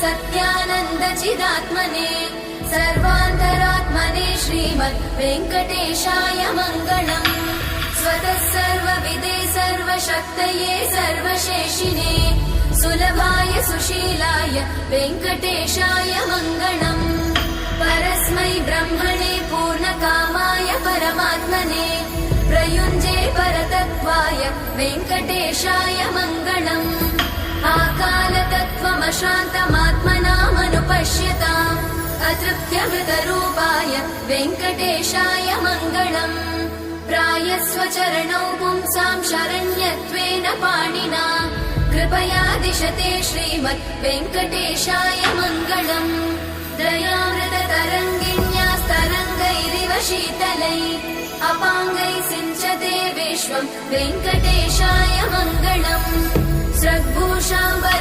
सत्यानन्दचिदात्मने सर्वान्तरात्मने श्रीमद् वेङ्कटेशाय मङ्गलम्। स्वतः सर्वविदे सर्वशक्तये सर्वशेषिने सुलभाय सुशीलाय वेङ्कटेशाय मङ्गलम्। परस्मै ब्रह्मणे पूर्णकामाय परमात्मने प्रयुञ्जे परतत्त्वाय वेङ्कटेशाय मङ्गलम्। आकालतत्त्वमशान्तमात्मनामनुपश्यताम् अतृप्त्यमृतरूपाय वेङ्कटेशाय मङ्गलम्। प्रायस्वचरणौ पुंसां शरण्यत्वेन पाणिना कृपया दिशते श्रीमद् वेङ्कटेशाय मङ्गलम्। दयामृततरङ्गिण्यास्तरङ्गैरिव शीतलै अपाङ्गैः सिञ्चते विश्वं वेङ्कटेशाय मङ्गलम्। स्रग्भूषाम्बर